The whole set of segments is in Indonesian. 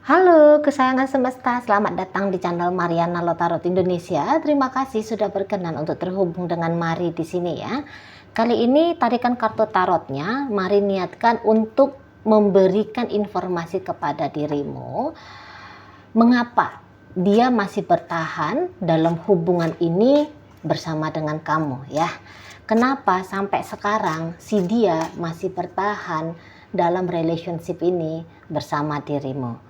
Halo kesayangan semesta, selamat datang di channel Mariana Lotarot Indonesia. Terima kasih sudah berkenan untuk terhubung dengan Mari di sini ya. Kali ini tarikan kartu tarotnya, Mari niatkan untuk memberikan informasi kepada dirimu. Mengapa dia masih bertahan dalam hubungan ini bersama dengan kamu ya. Kenapa sampai sekarang si dia masih bertahan dalam relationship ini bersama dirimu.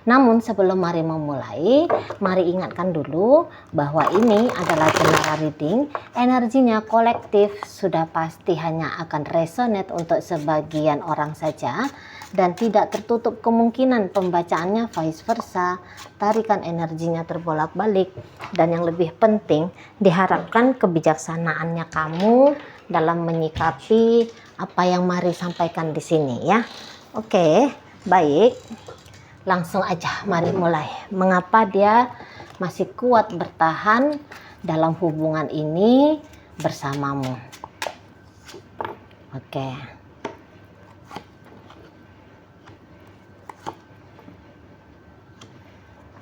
Namun sebelum Mari memulai, Mari ingatkan dulu bahwa ini adalah general reading. Energinya kolektif sudah pasti hanya akan resonate untuk sebagian orang saja dan tidak tertutup kemungkinan pembacaannya vice versa. Tarikan energinya terbolak-balik dan yang lebih penting diharapkan kebijaksanaannya kamu dalam menyikapi apa yang Mari sampaikan di sini ya. Oke, baik. Langsung aja Mari mulai. Mengapa dia masih kuat bertahan dalam hubungan ini bersamamu? Oke.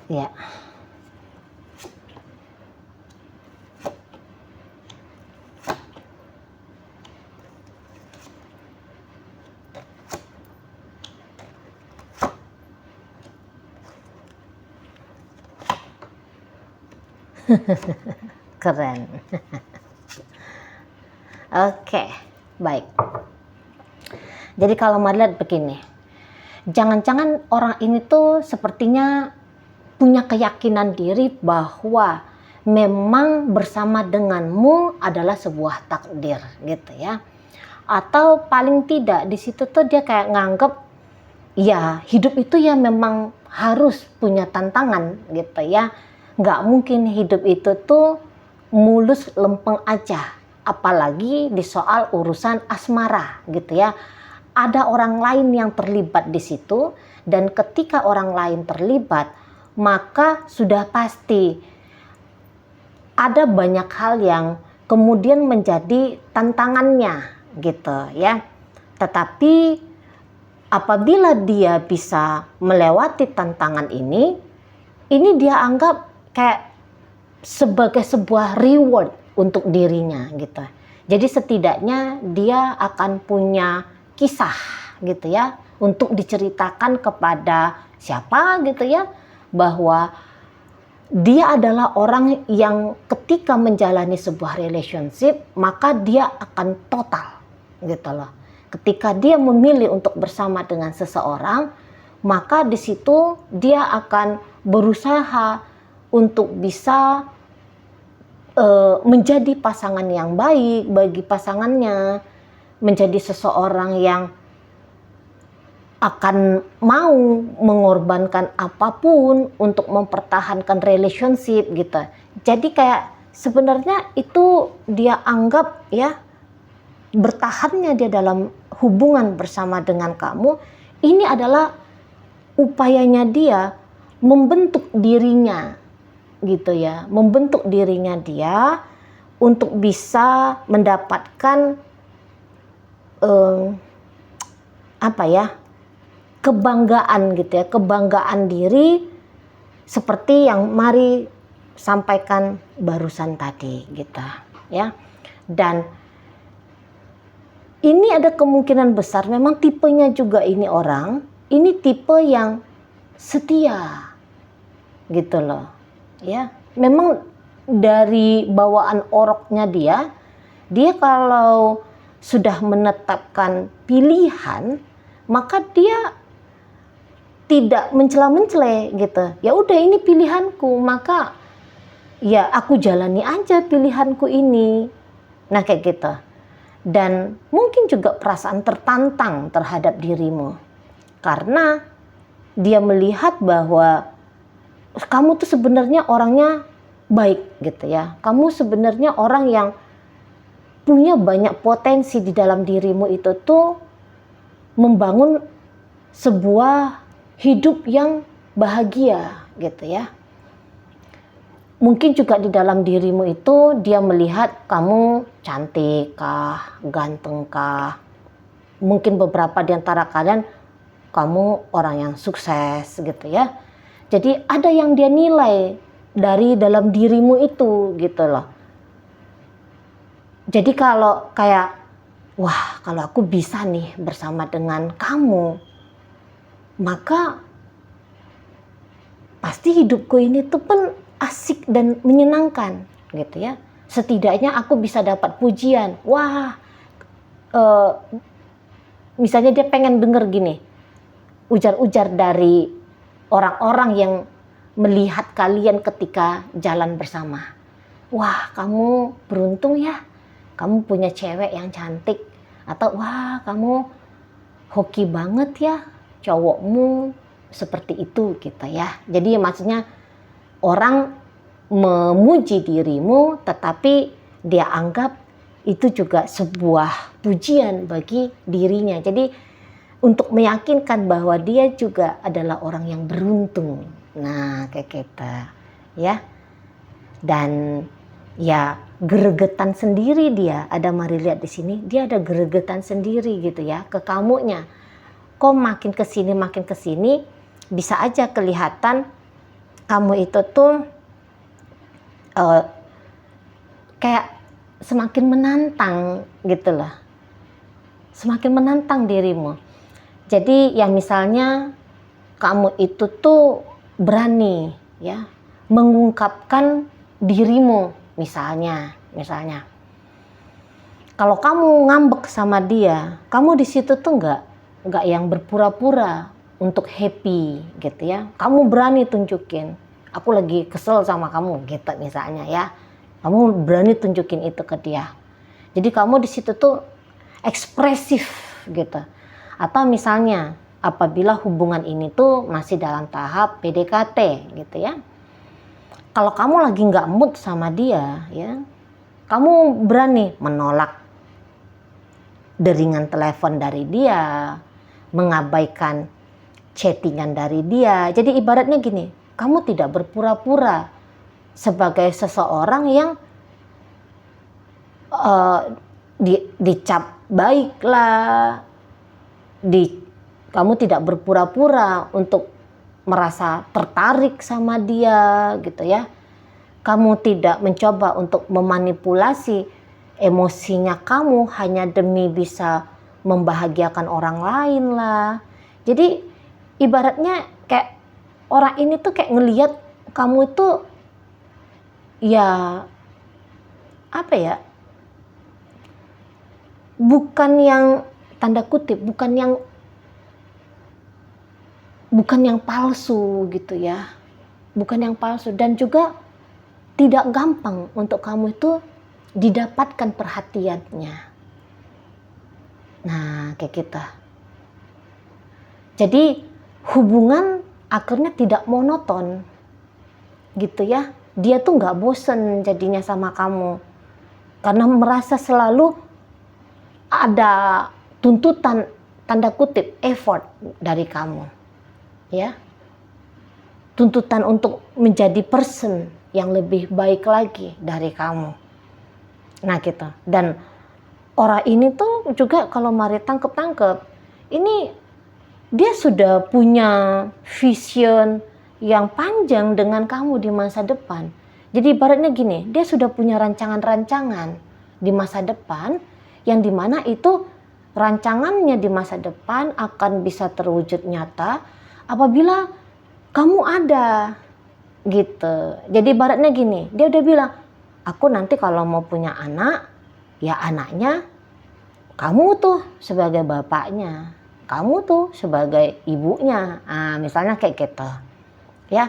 Ya. Keren. Oke, baik. Jadi kalau Mari lihat begini, jangan-jangan orang ini tuh sepertinya punya keyakinan diri bahwa memang bersama denganmu adalah sebuah takdir gitu ya. Atau paling tidak di situ tuh dia kayak nganggep ya hidup itu ya memang harus punya tantangan gitu ya. Nggak mungkin hidup itu tuh mulus lempeng aja, apalagi di soal urusan asmara gitu ya. Ada orang lain yang terlibat di situ, dan ketika orang lain terlibat maka sudah pasti ada banyak hal yang kemudian menjadi tantangannya gitu ya. Tetapi apabila dia bisa melewati tantangan ini dia anggap kayak sebagai sebuah reward untuk dirinya gitu. Jadi setidaknya dia akan punya kisah gitu ya untuk diceritakan kepada siapa gitu ya, bahwa dia adalah orang yang ketika menjalani sebuah relationship maka dia akan total gitu loh. Ketika dia memilih untuk bersama dengan seseorang, maka di situ dia akan berusaha untuk bisa menjadi pasangan yang baik bagi pasangannya, menjadi seseorang yang akan mau mengorbankan apapun untuk mempertahankan relationship gitu. Jadi kayak sebenarnya itu dia anggap ya, bertahannya dia dalam hubungan bersama dengan kamu ini adalah upayanya dia membentuk dirinya gitu ya, membentuk dirinya dia untuk bisa mendapatkan apa ya, kebanggaan gitu ya, kebanggaan diri seperti yang Mari sampaikan barusan tadi gitu ya. Dan ini ada kemungkinan besar memang tipenya juga ini orang, ini tipe yang setia gitu loh ya. Memang dari bawaan oroknya dia kalau sudah menetapkan pilihan maka dia tidak mencela-mencela gitu. Ya udah ini pilihanku, maka ya aku jalani aja pilihanku ini. Nah kayak gitu. Dan mungkin juga perasaan tertantang terhadap dirimu karena dia melihat bahwa kamu tuh sebenarnya orangnya baik gitu ya. Kamu sebenarnya orang yang punya banyak potensi di dalam dirimu itu tuh membangun sebuah hidup yang bahagia gitu ya. Mungkin juga di dalam dirimu itu dia melihat kamu cantik kah, ganteng kah. Mungkin beberapa di antara kalian kamu orang yang sukses gitu ya. Jadi ada yang dia nilai dari dalam dirimu itu gitu loh. Jadi kalau kayak, wah kalau aku bisa nih bersama dengan kamu, maka pasti hidupku ini tuh pun asik dan menyenangkan gitu ya. Setidaknya aku bisa dapat pujian. Wah, misalnya dia pengen denger gini, ujar-ujar dari orang-orang yang melihat kalian ketika jalan bersama. Wah, kamu beruntung ya, kamu punya cewek yang cantik. Atau wah, kamu hoki banget ya, cowokmu seperti itu gitu ya. Jadi maksudnya orang memuji dirimu, tetapi dia anggap itu juga sebuah pujian bagi dirinya. Jadi untuk meyakinkan bahwa dia juga adalah orang yang beruntung. Nah, kayak kita ya. Dan ya gregetan sendiri dia. Ada mari lihat di sini, dia ada gregetan sendiri gitu ya ke kamunya. Kok makin kesini bisa aja kelihatan kamu itu tuh kayak semakin menantang gitu loh. Semakin menantang dirimu. Jadi ya misalnya kamu itu tuh berani ya mengungkapkan dirimu misalnya. Kalau kamu ngambek sama dia, kamu di situ tuh nggak yang berpura-pura untuk happy gitu ya. Kamu berani tunjukin, aku lagi kesel sama kamu gitu misalnya ya. Kamu berani tunjukin itu ke dia. Jadi kamu di situ tuh ekspresif gitu. Atau misalnya apabila hubungan ini tuh masih dalam tahap PDKT gitu ya. Kalau kamu lagi nggak mood sama dia ya, kamu berani menolak deringan telepon dari dia, mengabaikan chattingan dari dia. Jadi ibaratnya gini, kamu tidak berpura-pura sebagai seseorang yang dicap baik lah, kamu tidak berpura-pura untuk merasa tertarik sama dia gitu ya. Kamu tidak mencoba untuk memanipulasi emosinya kamu hanya demi bisa membahagiakan orang lain lah. Jadi ibaratnya kayak orang ini tuh kayak ngelihat kamu itu ya apa ya, bukan yang tanda kutip, bukan yang palsu gitu ya, bukan yang palsu, dan juga tidak gampang untuk kamu itu didapatkan perhatiannya. Nah kayak kita, jadi hubungan akhirnya tidak monoton gitu ya. Dia tuh nggak bosen jadinya sama kamu karena merasa selalu ada tuntutan tanda kutip effort dari kamu ya, tuntutan untuk menjadi person yang lebih baik lagi dari kamu. Nah gitu. Dan orang ini tuh juga kalau mari tangkep ini dia sudah punya vision yang panjang dengan kamu di masa depan. Jadi ibaratnya gini, dia sudah punya rancangan-rancangan di masa depan yang dimana itu rancangannya di masa depan akan bisa terwujud nyata apabila kamu ada gitu. Jadi ibaratnya gini, dia udah bilang, aku nanti kalau mau punya anak, ya anaknya kamu tuh sebagai bapaknya, kamu tuh sebagai ibunya. Nah, misalnya kayak gitu. Ya,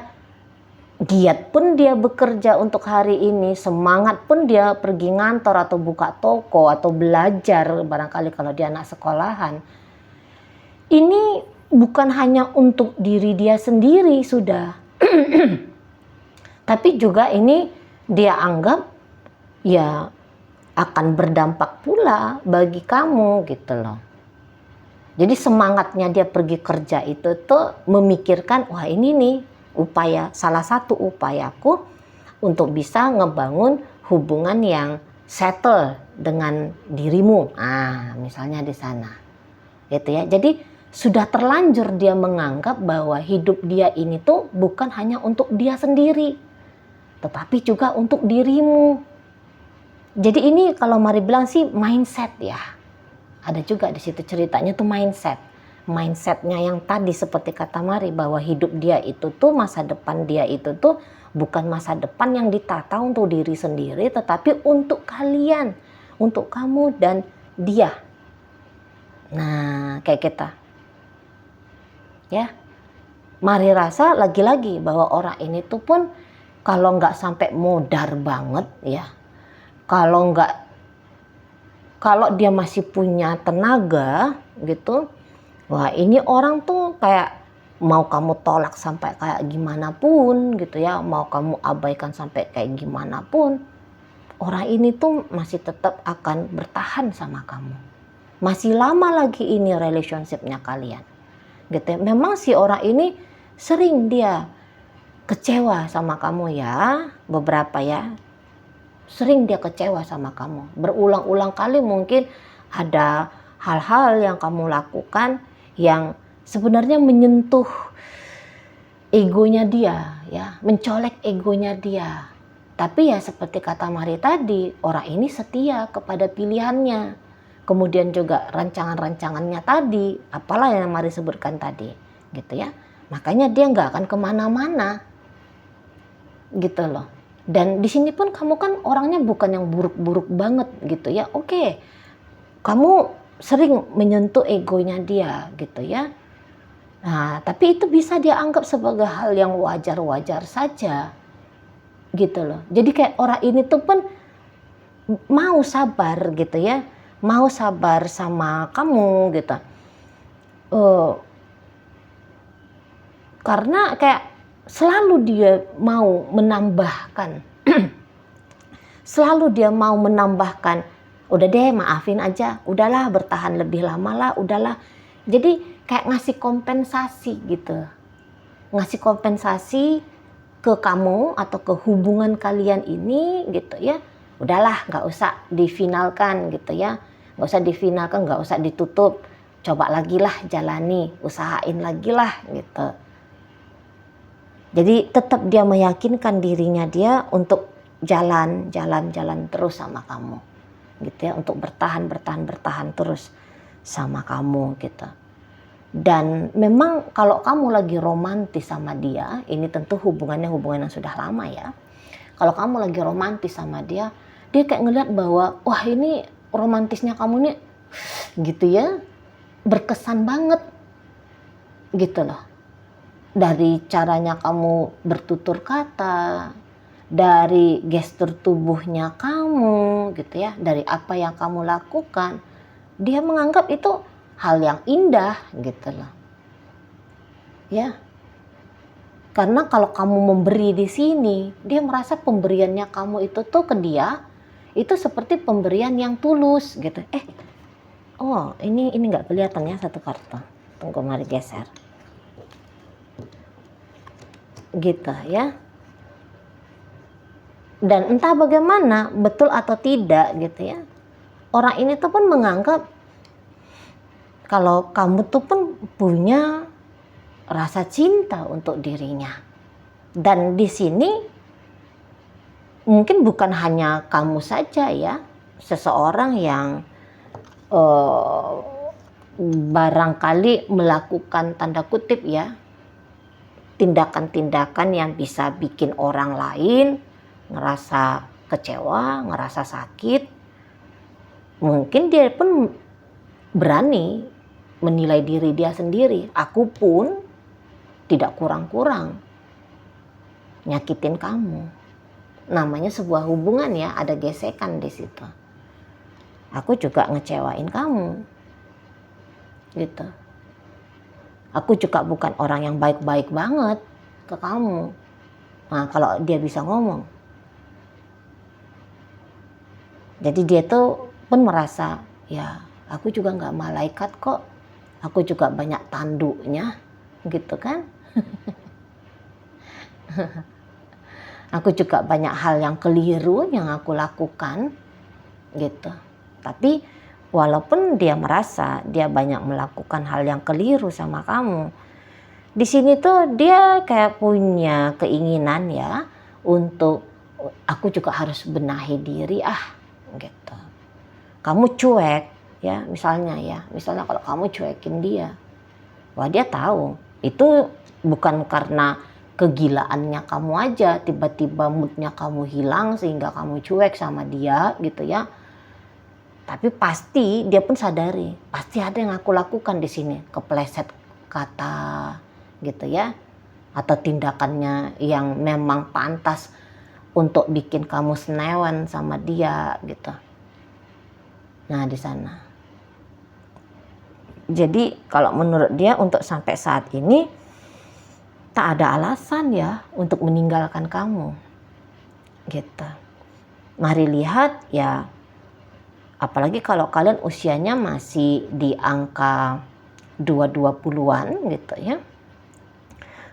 giat pun dia bekerja untuk hari ini, semangat pun dia pergi ngantor atau buka toko atau belajar barangkali kalau dia anak sekolahan. Ini bukan hanya untuk diri dia sendiri sudah, tapi juga ini dia anggap ya akan berdampak pula bagi kamu gitu loh. Jadi semangatnya dia pergi kerja itu tuh memikirkan, wah ini nih salah satu upayaku untuk bisa ngebangun hubungan yang settle dengan dirimu. Nah, misalnya di sana. Gitu ya. Jadi sudah terlanjur dia menganggap bahwa hidup dia ini tuh bukan hanya untuk dia sendiri, tetapi juga untuk dirimu. Jadi ini kalau Mari bilang sih mindset ya. Ada juga di situ ceritanya tuh mindset. Mindsetnya yang tadi seperti kata Mari, bahwa hidup dia itu tuh, masa depan dia itu tuh bukan masa depan yang ditata untuk diri sendiri, tetapi untuk kalian, untuk kamu dan dia. Nah, kayak kita. Ya, Mari rasa lagi-lagi bahwa orang ini tuh pun kalau nggak sampai modar banget ya, kalau dia masih punya tenaga gitu, wah ini orang tuh kayak mau kamu tolak sampai kayak gimana pun gitu ya, mau kamu abaikan sampai kayak gimana pun, orang ini tuh masih tetap akan bertahan sama kamu. Masih lama lagi ini relationship-nya kalian. Gitu ya. Memang si orang ini sering dia kecewa sama kamu ya, beberapa ya. Sering dia kecewa sama kamu. Berulang-ulang kali mungkin ada hal-hal yang kamu lakukan yang sebenarnya menyentuh egonya dia ya, mencolek egonya dia. Tapi ya seperti kata Mari tadi, orang ini setia kepada pilihannya. Kemudian juga rancangan-rancangannya tadi, apalah yang Mari sebutkan tadi, gitu ya. Makanya dia nggak akan kemana-mana, gitu loh. Dan di sini pun kamu kan orangnya bukan yang buruk-buruk banget, gitu ya. Oke, kamu sering menyentuh egonya dia, gitu ya. Nah, tapi itu bisa dia anggap sebagai hal yang wajar-wajar saja, gitu loh. Jadi kayak orang ini tuh pun mau sabar gitu ya, mau sabar sama kamu gitu. Karena kayak selalu dia mau menambahkan, selalu dia mau menambahkan, udah deh maafin aja, udahlah bertahan lebih lama lah, udahlah. Jadi kayak ngasih kompensasi gitu, ngasih kompensasi ke kamu atau ke hubungan kalian ini gitu ya. Udahlah nggak usah difinalkan gitu ya, nggak usah difinalkan, nggak usah ditutup, coba lagi lah jalani, usahain lagi lah gitu. Jadi tetap dia meyakinkan dirinya dia untuk jalan terus sama kamu gitu ya, untuk bertahan terus sama kamu gitu. Dan memang kalau kamu lagi romantis sama dia, ini tentu hubungan yang sudah lama ya. Kalau kamu lagi romantis sama dia, dia kayak ngeliat bahwa wah ini romantisnya kamu nih gitu ya, berkesan banget gitu loh. Dari caranya kamu bertutur kata, dari gestur tubuhnya kamu gitu ya, dari apa yang kamu lakukan, dia menganggap itu hal yang indah gitu loh. Ya. Karena kalau kamu memberi di sini, dia merasa pemberiannya kamu itu tuh ke dia itu seperti pemberian yang tulus gitu. Oh, ini nggak kelihatan ya satu kartu. Tunggu Mari geser. Gitu ya. Dan entah bagaimana, betul atau tidak gitu ya, orang ini tuh pun menganggap kalau kamu tuh pun punya rasa cinta untuk dirinya. Dan di sini mungkin bukan hanya kamu saja ya, seseorang yang barangkali melakukan tanda kutip ya, tindakan-tindakan yang bisa bikin orang lain ngerasa kecewa, ngerasa sakit. Mungkin dia pun berani menilai diri dia sendiri. Aku pun tidak kurang-kurang nyakitin kamu. Namanya sebuah hubungan ya, ada gesekan di situ. Aku juga ngecewain kamu. Gitu. Aku juga bukan orang yang baik-baik banget ke kamu. Nah, kalau dia bisa ngomong. Jadi dia tuh pun merasa, ya aku juga nggak malaikat kok. Aku juga banyak tanduknya, gitu kan. Aku juga banyak hal yang keliru yang aku lakukan, gitu. Tapi walaupun dia merasa dia banyak melakukan hal yang keliru sama kamu, di sini tuh dia kayak punya keinginan ya untuk aku juga harus benahi diri gitu. Kamu cuek ya, misalnya kalau kamu cuekin dia, wah dia tahu itu bukan karena kegilaannya kamu aja, tiba-tiba moodnya kamu hilang sehingga kamu cuek sama dia gitu ya. Tapi pasti dia pun sadari, pasti ada yang aku lakukan di sini, kepleset kata gitu ya, atau tindakannya yang memang pantas untuk bikin kamu senewan sama dia gitu. Nah di sana. Jadi kalau menurut dia untuk sampai saat ini tak ada alasan ya untuk meninggalkan kamu gitu. Mari lihat ya, apalagi kalau kalian usianya masih di angka 20-an gitu ya.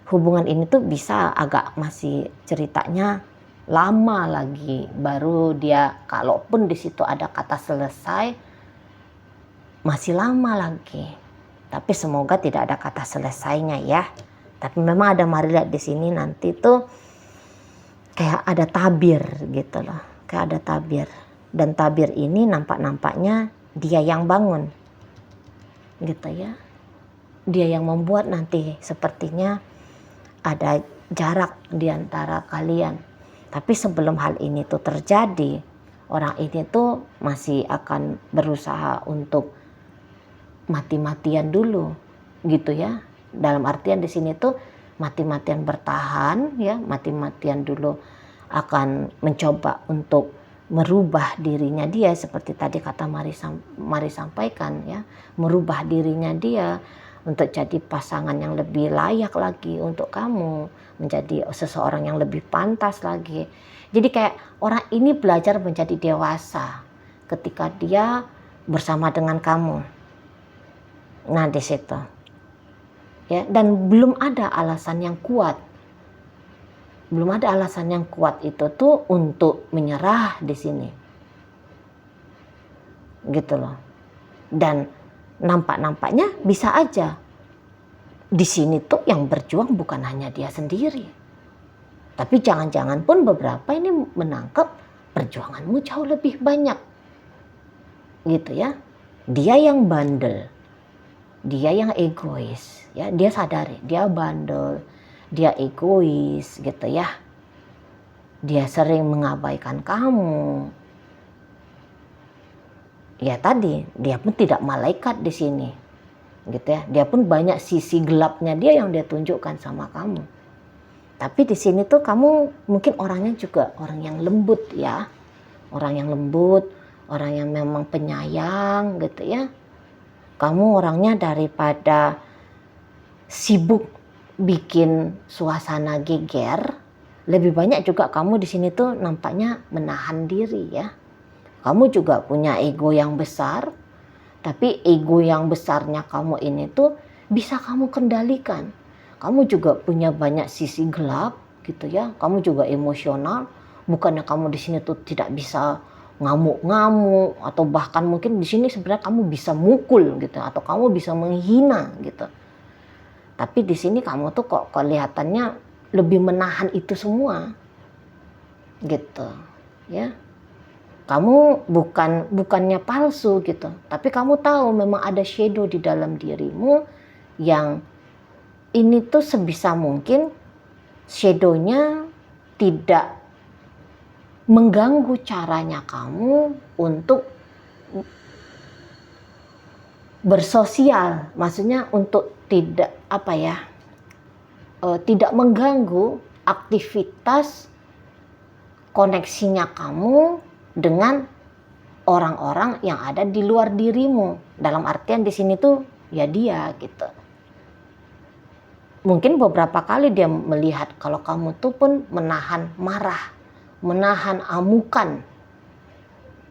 Hubungan ini tuh bisa agak masih ceritanya lama lagi baru dia, kalaupun di situ ada kata selesai masih lama lagi. Tapi semoga tidak ada kata selesainya ya. Tapi memang ada, mari lihat di sini nanti tuh kayak ada tabir gitu loh, kayak ada tabir. Dan tabir ini nampaknya dia yang bangun gitu ya. Dia yang membuat nanti sepertinya ada jarak di antara kalian. Tapi sebelum hal ini tuh terjadi, orang ini tuh masih akan berusaha untuk mati-matian dulu gitu ya. Dalam artian di sini tuh mati-matian bertahan ya, mati-matian dulu akan mencoba untuk merubah dirinya dia, seperti tadi kata Mari sampaikan ya, merubah dirinya dia untuk jadi pasangan yang lebih layak lagi untuk kamu, menjadi seseorang yang lebih pantas lagi. Jadi kayak orang ini belajar menjadi dewasa ketika dia bersama dengan kamu. Nah di situ ya, dan belum ada alasan yang kuat. Belum ada alasan yang kuat itu tuh untuk menyerah di sini. Gitu loh. Dan nampaknya bisa aja di sini tuh yang berjuang bukan hanya dia sendiri. Tapi jangan-jangan pun beberapa ini menangkap perjuanganmu jauh lebih banyak. Gitu ya. Dia yang bandel. Dia yang egois, ya dia sadari dia bandel, dia egois gitu ya. Dia sering mengabaikan kamu. Ya tadi dia pun tidak malaikat di sini, gitu ya. Dia pun banyak sisi gelapnya dia yang dia tunjukkan sama kamu. Tapi di sini tuh kamu mungkin orangnya juga orang yang lembut ya, orang yang lembut, orang yang memang penyayang gitu ya. Kamu orangnya daripada sibuk bikin suasana geger, lebih banyak juga kamu di sini tuh nampaknya menahan diri ya. Kamu juga punya ego yang besar, tapi ego yang besarnya kamu ini tuh bisa kamu kendalikan. Kamu juga punya banyak sisi gelap gitu ya. Kamu juga emosional, bukannya kamu di sini tuh tidak bisa ngamuk-ngamuk, atau bahkan mungkin di sini sebenarnya kamu bisa mukul gitu, atau kamu bisa menghina gitu. Tapi di sini kamu tuh kok kelihatannya lebih menahan itu semua, gitu, ya. Kamu bukannya palsu gitu, tapi kamu tahu memang ada shadow di dalam dirimu yang ini tuh sebisa mungkin shadownya tidak mengganggu caranya kamu untuk bersosial, maksudnya untuk tidak tidak mengganggu aktivitas koneksinya kamu dengan orang-orang yang ada di luar dirimu. Dalam artian di sini tuh ya dia gitu. Mungkin beberapa kali dia melihat kalau kamu tuh pun menahan marah, menahan amukan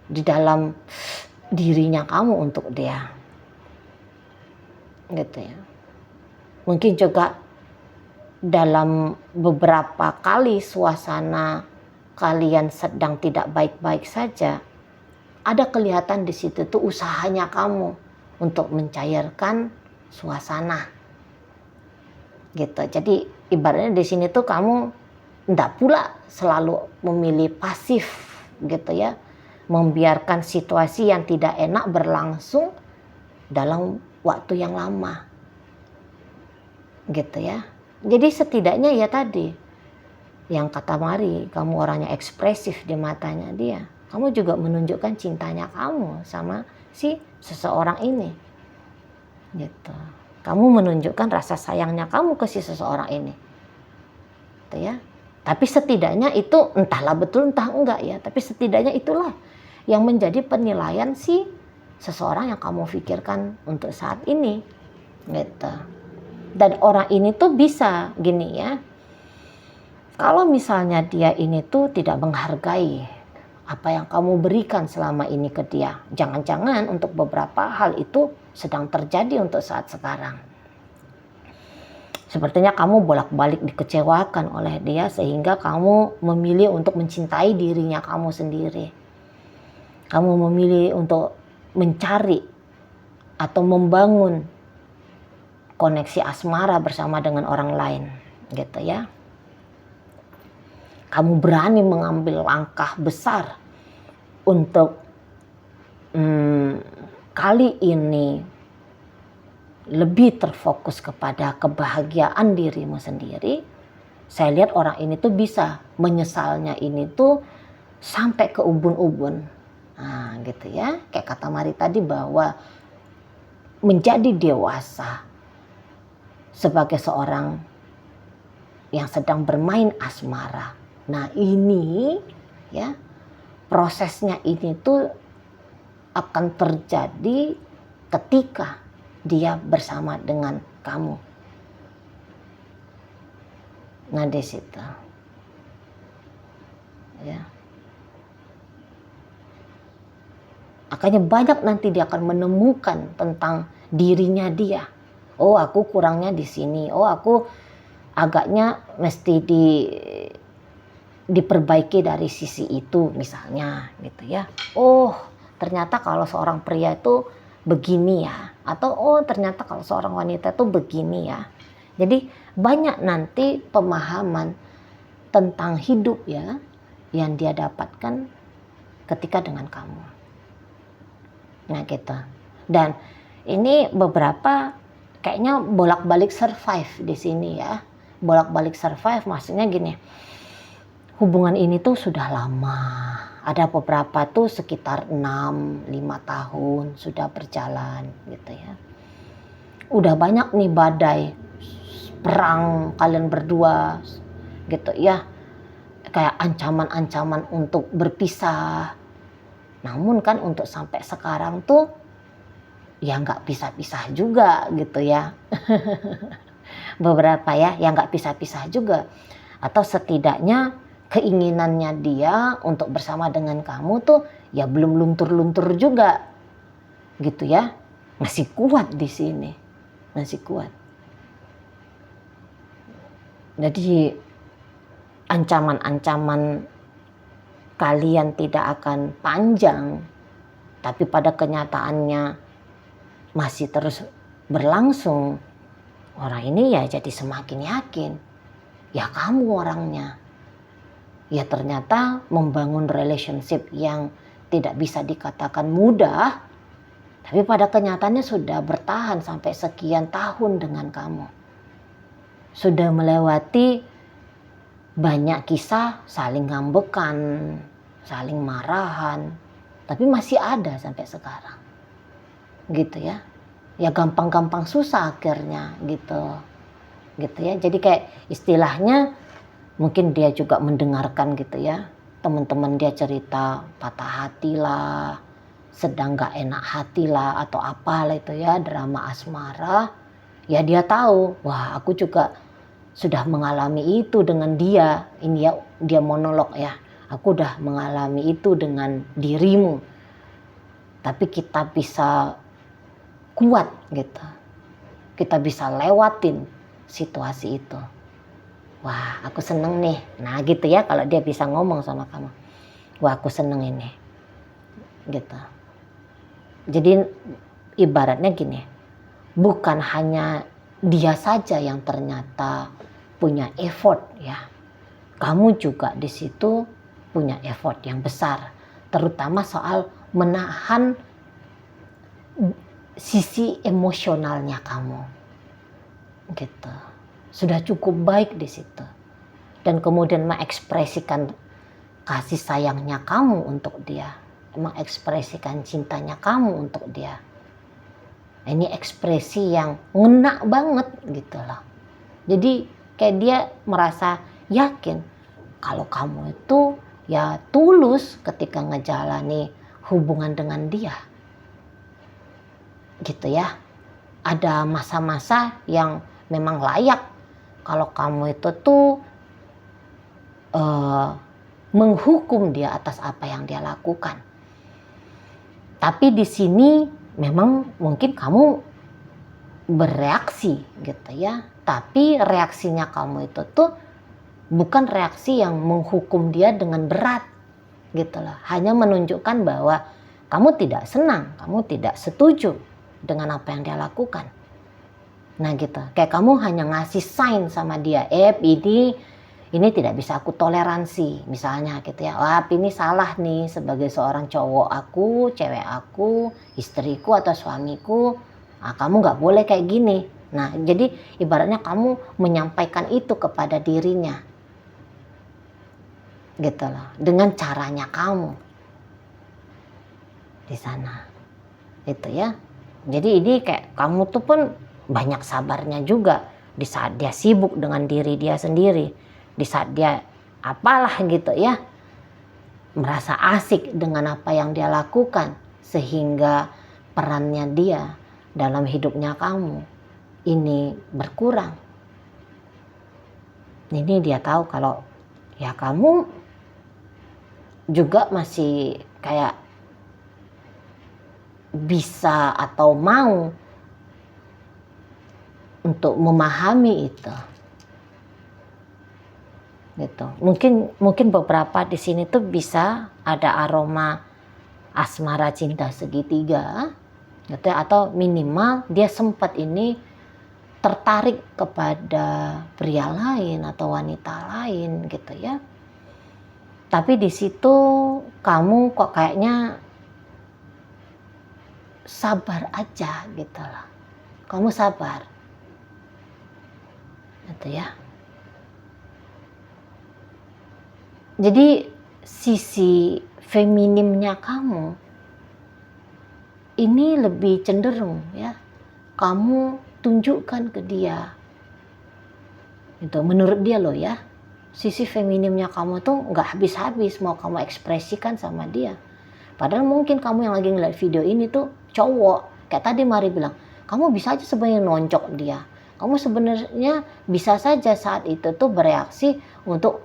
di dalam dirinya kamu untuk dia, gitu ya. Mungkin juga dalam beberapa kali suasana kalian sedang tidak baik-baik saja, ada kelihatan di situ tuh usahanya kamu untuk mencairkan suasana. Gitu. Jadi ibaratnya di sini tuh kamu enggak pula selalu memilih pasif gitu ya. Membiarkan situasi yang tidak enak berlangsung dalam waktu yang lama. Gitu ya. Jadi setidaknya ya tadi yang kata Mari, kamu orangnya ekspresif di matanya dia. Kamu juga menunjukkan cintanya kamu sama si seseorang ini. Gitu. Kamu menunjukkan rasa sayangnya kamu ke si seseorang ini. Gitu ya. Tapi setidaknya itu entahlah betul entah enggak ya, tapi setidaknya itulah yang menjadi penilaian si seseorang yang kamu pikirkan untuk saat ini. Gitu. Dan orang ini tuh bisa gini ya. Kalau misalnya dia ini tuh tidak menghargai apa yang kamu berikan selama ini ke dia. Jangan-jangan untuk beberapa hal itu sedang terjadi untuk saat sekarang. Sepertinya kamu bolak-balik dikecewakan oleh dia sehingga kamu memilih untuk mencintai dirinya kamu sendiri. Kamu memilih untuk mencari atau membangun koneksi asmara bersama dengan orang lain. Gitu ya. Kamu berani mengambil langkah besar untuk kali ini lebih terfokus kepada kebahagiaan dirimu sendiri. Saya lihat orang ini tuh bisa menyesalnya ini tuh sampai ke ubun-ubun. Nah gitu ya, kayak kata Mari tadi bahwa menjadi dewasa sebagai seorang yang sedang bermain asmara. Nah ini ya prosesnya ini tuh akan terjadi ketika dia bersama dengan kamu. Nah di situ ya. Makanya banyak nanti dia akan menemukan tentang dirinya dia. Oh aku kurangnya di sini. Oh aku agaknya mesti diperbaiki dari sisi itu misalnya gitu ya. Oh ternyata kalau seorang pria itu begini ya. Atau oh ternyata kalau seorang wanita itu begini ya. Jadi banyak nanti pemahaman tentang hidup ya yang dia dapatkan ketika dengan kamu. Nah gitu. Dan ini beberapa kayaknya bolak-balik survive di sini ya. Bolak-balik survive maksudnya gini. Hubungan ini tuh sudah lama. Ada beberapa tuh sekitar 6-5 tahun sudah berjalan gitu ya. Udah banyak nih badai perang kalian berdua gitu ya. Kayak ancaman-ancaman untuk berpisah. Namun kan untuk sampai sekarang tuh ya nggak pisah-pisah juga gitu ya. Beberapa ya yang nggak pisah-pisah juga. Atau setidaknya keinginannya dia untuk bersama dengan kamu tuh ya belum luntur-luntur juga gitu ya, masih kuat di sini, masih kuat. Jadi ancaman-ancaman kalian tidak akan panjang, tapi pada kenyataannya masih terus berlangsung. Orang ini ya jadi semakin yakin, ya kamu orangnya. Ya ternyata membangun relationship yang tidak bisa dikatakan mudah, tapi pada kenyataannya sudah bertahan sampai sekian tahun dengan kamu. Sudah melewati banyak kisah saling ngambekan, saling marahan, tapi masih ada sampai sekarang. Gitu ya. Ya gampang-gampang susah akhirnya gitu. Gitu ya. Jadi kayak istilahnya mungkin dia juga mendengarkan gitu ya. Teman-teman dia cerita patah hati lah, sedang gak enak hati lah atau apalah itu ya, drama asmara. Ya dia tahu, wah aku juga sudah mengalami itu dengan dia. Ini ya dia monolog ya. Aku udah mengalami itu dengan dirimu. Tapi kita bisa kuat gitu. Kita bisa lewatin situasi itu. Wah aku seneng nih. Nah gitu ya kalau dia bisa ngomong sama kamu. Wah aku seneng ini. gitu. Jadi ibaratnya gini, bukan hanya dia saja yang ternyata punya effort ya, kamu juga di situ punya effort yang besar, terutama soal menahan sisi emosionalnya kamu, gitu. Sudah cukup baik di situ, dan kemudian mengekspresikan kasih sayangnya kamu untuk dia, mengekspresikan cintanya kamu untuk dia. Ini ekspresi yang ngena banget gitu loh. Jadi kayak dia merasa yakin kalau kamu itu ya tulus ketika ngejalani hubungan dengan dia. Gitu ya. Ada masa-masa yang memang layak kalau kamu itu tuh menghukum dia atas apa yang dia lakukan. Tapi di sini memang mungkin kamu bereaksi gitu ya, tapi reaksinya kamu itu tuh bukan reaksi yang menghukum dia dengan berat gitu loh, hanya menunjukkan bahwa kamu tidak senang, kamu tidak setuju dengan apa yang dia lakukan. Nah gitu, kayak kamu hanya ngasih sign sama dia, ini tidak bisa aku toleransi, misalnya gitu ya. Wah, ini salah nih sebagai seorang cowok aku, cewek aku, istriku atau suamiku. Nah, kamu nggak boleh kayak gini. Nah, jadi ibaratnya kamu menyampaikan itu kepada dirinya. Gitu loh, dengan caranya kamu. Di sana. Itu ya. Jadi ini kayak kamu tuh pun banyak sabarnya juga di saat dia sibuk dengan diri dia sendiri. Di saat dia apalah gitu ya, merasa asik dengan apa yang dia lakukan, sehingga perannya dia dalam hidupnya kamu ini berkurang. Ini dia tahu kalau ya kamu juga masih kayak bisa atau mau untuk memahami itu. Gitu. Mungkin beberapa di sini tuh bisa ada aroma asmara cinta segitiga, gitu ya, atau minimal dia sempat ini tertarik kepada pria lain atau wanita lain gitu ya. Tapi di situ kamu kok kayaknya sabar aja gitu lah. Kamu sabar. Gitu ya. Jadi sisi feminimnya kamu ini lebih cenderung ya, kamu tunjukkan ke dia. Itu menurut dia loh ya, sisi feminimnya kamu tuh nggak habis-habis mau kamu ekspresikan sama dia. Padahal mungkin kamu yang lagi ngeliat video ini tuh cowok, kayak tadi Mari bilang, kamu bisa aja sebenarnya nonjok dia. Kamu sebenarnya bisa saja saat itu tuh bereaksi untuk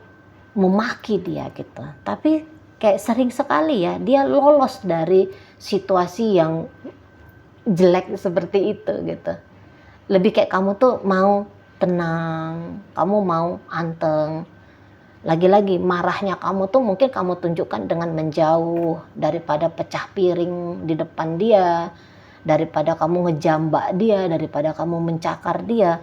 memaki dia gitu. Tapi kayak sering sekali ya dia lolos dari situasi yang jelek seperti itu gitu. Lebih kayak kamu tuh mau tenang, kamu mau anteng. Lagi-lagi marahnya kamu tuh mungkin kamu tunjukkan dengan menjauh, daripada pecah piring di depan dia, daripada kamu ngejambak dia, daripada kamu mencakar dia.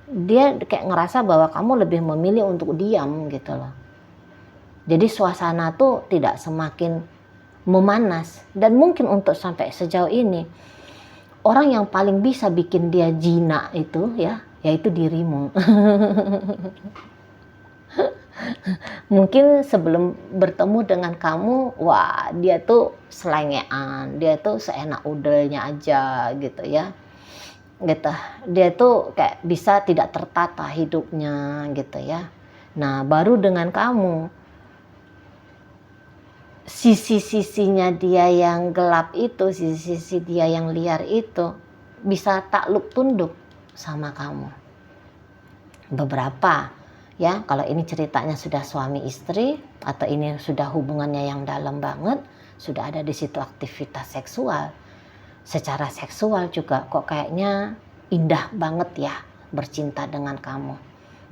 Dia kayak ngerasa bahwa kamu lebih memilih untuk diam gitu loh. Jadi suasana tuh tidak semakin memanas. Dan mungkin untuk sampai sejauh ini, orang yang paling bisa bikin dia jinak itu ya, yaitu dirimu. Mungkin sebelum bertemu dengan kamu, wah dia tuh selengean, dia tuh seenak udelnya aja gitu ya. Gitu. Dia tuh kayak bisa tidak tertata hidupnya gitu ya. Nah, baru dengan kamu, sisi-sisinya dia yang gelap itu, sisi-sisi dia yang liar itu bisa takluk tunduk sama kamu. Beberapa ya, kalau ini ceritanya sudah suami istri atau ini sudah hubungannya yang dalam banget, sudah ada di situ aktivitas seksual. Secara seksual juga kok kayaknya indah banget ya bercinta dengan kamu.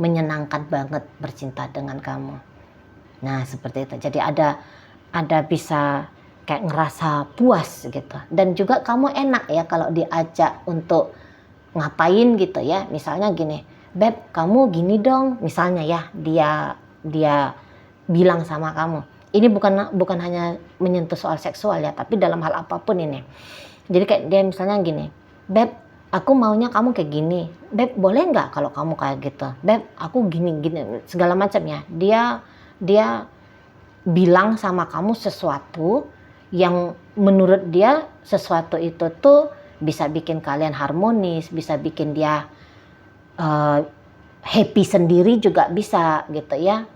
Menyenangkan banget bercinta dengan kamu. Nah, seperti itu. Jadi ada bisa kayak ngerasa puas gitu. Dan juga kamu enak ya kalau diajak untuk ngapain gitu ya. Misalnya gini, Beb, kamu gini dong. Misalnya ya, dia bilang sama kamu. Ini bukan hanya menyentuh soal seksual ya, tapi dalam hal apapun ini. Jadi kayak dia misalnya gini, Beb, aku maunya kamu kayak gini. Beb, boleh nggak kalau kamu kayak gitu? Beb, aku gini segala macam ya. Dia bilang sama kamu sesuatu yang menurut dia sesuatu itu tuh bisa bikin kalian harmonis, bisa bikin dia happy sendiri juga bisa gitu ya,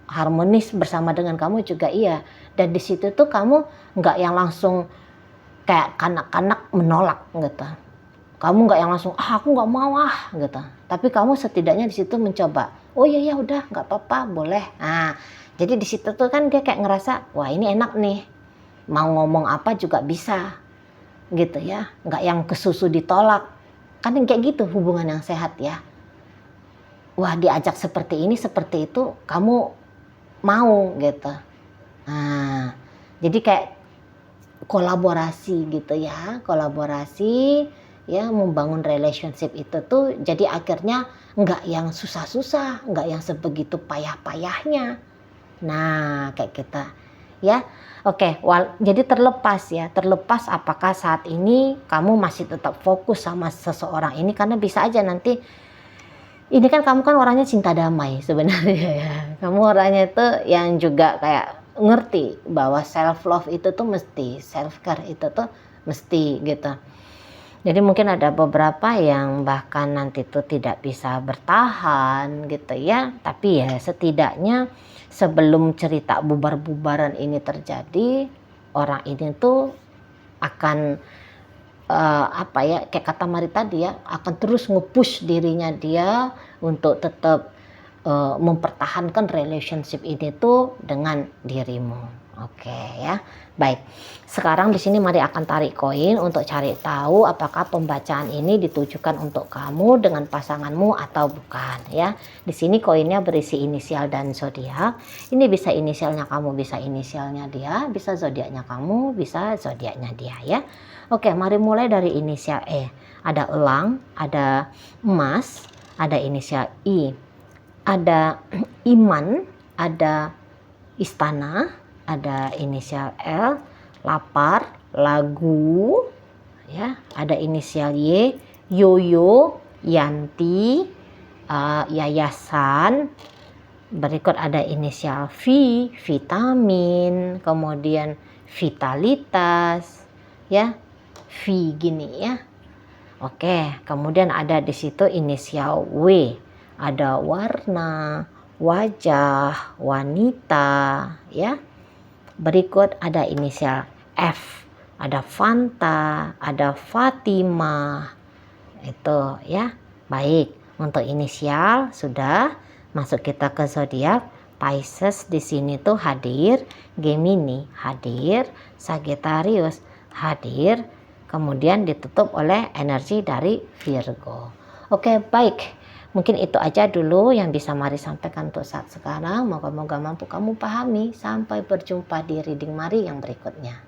harmonis bersama dengan kamu juga iya. Dan di situ tuh kamu nggak yang langsung kayak kanak-kanak menolak gitu. Kamu nggak yang langsung aku nggak mau gitu. Tapi kamu setidaknya di situ mencoba. Oh iya ya udah nggak apa-apa boleh. Nah, jadi di situ tuh kan dia kayak ngerasa wah ini enak nih. Mau ngomong apa juga bisa gitu ya. Nggak yang kesusu ditolak. Kan kayak gitu hubungan yang sehat ya. Wah diajak seperti ini seperti itu kamu mau gitu. Nah, jadi kayak kolaborasi gitu ya, kolaborasi ya, membangun relationship itu tuh jadi akhirnya nggak yang susah-susah, nggak yang sebegitu payah-payahnya. Nah kayak kita ya. Oke, jadi terlepas apakah saat ini kamu masih tetap fokus sama seseorang ini, karena bisa aja nanti ini kan kamu kan orangnya cinta damai sebenarnya ya. Kamu orangnya itu yang juga kayak ngerti bahwa self love itu tuh mesti, self care itu tuh mesti gitu. Jadi mungkin ada beberapa yang bahkan nanti tuh tidak bisa bertahan gitu ya. Tapi ya setidaknya sebelum cerita bubar-bubaran ini terjadi, orang ini tuh akan kayak kata Mari tadi ya, akan terus nge-push dirinya dia untuk tetap mempertahankan relationship ini tuh dengan dirimu. Oke ya. Baik. Sekarang di sini Mari akan tarik koin untuk cari tahu apakah pembacaan ini ditujukan untuk kamu dengan pasanganmu atau bukan ya. Di sini koinnya berisi inisial dan zodiak. Ini bisa inisialnya kamu, bisa inisialnya dia, bisa zodiaknya kamu, bisa zodiaknya dia ya. Oke, mari mulai dari inisial E. Ada elang, ada emas, ada inisial I, ada iman, ada istana, ada inisial L, lapar, lagu, ya, ada inisial Y, yoyo, yanti, yayasan. Berikut ada inisial V, vitamin, kemudian vitalitas, ya. V gini ya. Oke, kemudian ada di situ inisial W. Ada warna, wajah, wanita ya. Berikut ada inisial F. Ada Fanta, ada Fatima. Itu ya. Baik, untuk inisial sudah masuk kita ke zodiak. Pisces di sini tuh hadir, Gemini hadir, Sagittarius hadir. Kemudian ditutup oleh energi dari Virgo. Oke, baik. Mungkin itu aja dulu yang bisa Mari sampaikan untuk saat sekarang. Moga-moga mampu kamu pahami. Sampai berjumpa di reading Mari yang berikutnya.